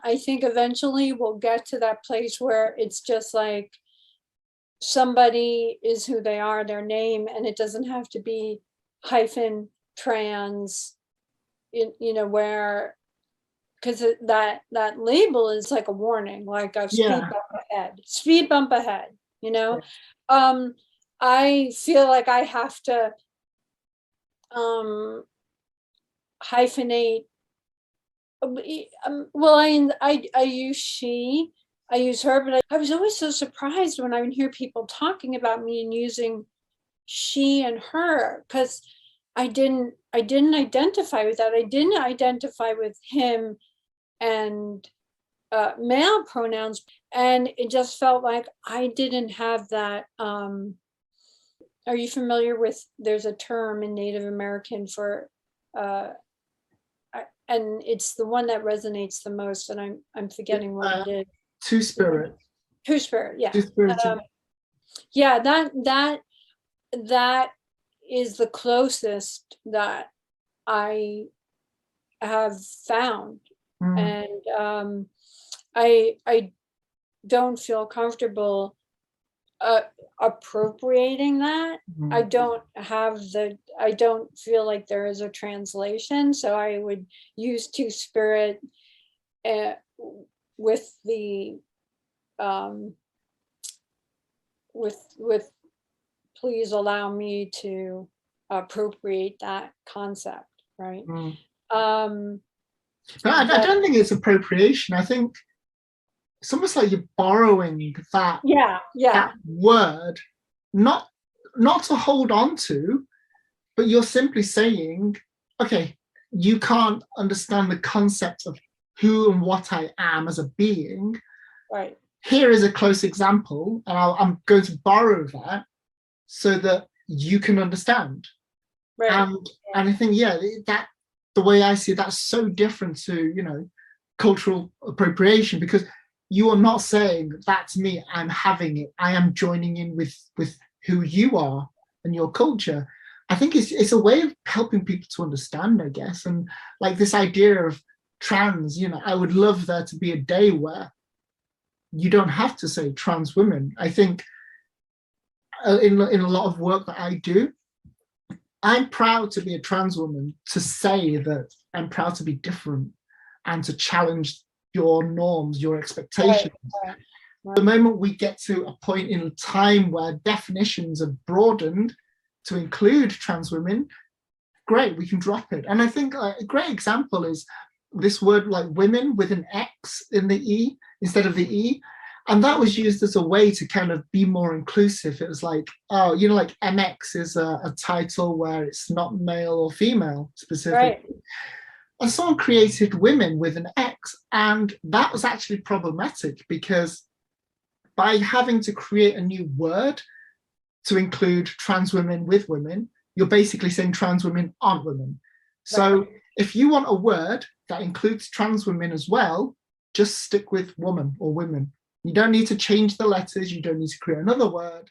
I think eventually we'll get to that place where it's just like somebody is who they are, their name, and it doesn't have to be hyphen trans, where, because that label is like a warning, like a speed bump ahead, Yeah. I feel like I have to hyphenate. Well, I use she, I use her, but I was always so surprised when I would hear people talking about me and using she and her, because I didn't identify with that. I didn't identify with him and male pronouns, and it just felt like I didn't have that. Are you familiar with? There's a term in Native American for. And it's the one that resonates the most, and I'm forgetting what it is. Two-spirit. Two-spirit, yeah. Two-spirit. Yeah, that is the closest that I have found, and I don't feel comfortable appropriating that. I don't feel like there is a translation, so I would use two-spirit with the with please allow me to appropriate that concept, right? But I don't think it's appropriation. I think it's almost like you're borrowing that, that word, not to hold on to, but you're simply saying, okay, you can't understand the concept of who and what I am as a being. Right. Here is a close example, and I'm going to borrow that so that you can understand. Right. And I think, that the way I see it, that's so different to, cultural appropriation, because you are not saying that's me, I'm having it, I am joining in with who you are and your culture. I think it's a way of helping people to understand, I guess. And like this idea of trans, I would love there to be a day where you don't have to say trans women. I think in a lot of work that I do, I'm proud to be a trans woman, to say that I'm proud to be different and to challenge your norms, your expectations. Right. The moment we get to a point in time where definitions are broadened to include trans women, great, we can drop it. And I think a great example is this word like women with an X in the E instead of the E. And that was used as a way to kind of be more inclusive. It was like, like MX is a title where it's not male or female specific. Right. And someone created women with an X, and that was actually problematic, because by having to create a new word to include trans women with women, you're basically saying trans women aren't women. So if you want a word that includes trans women as well, just stick with woman or women. You don't need to change the letters. You don't need to create another word.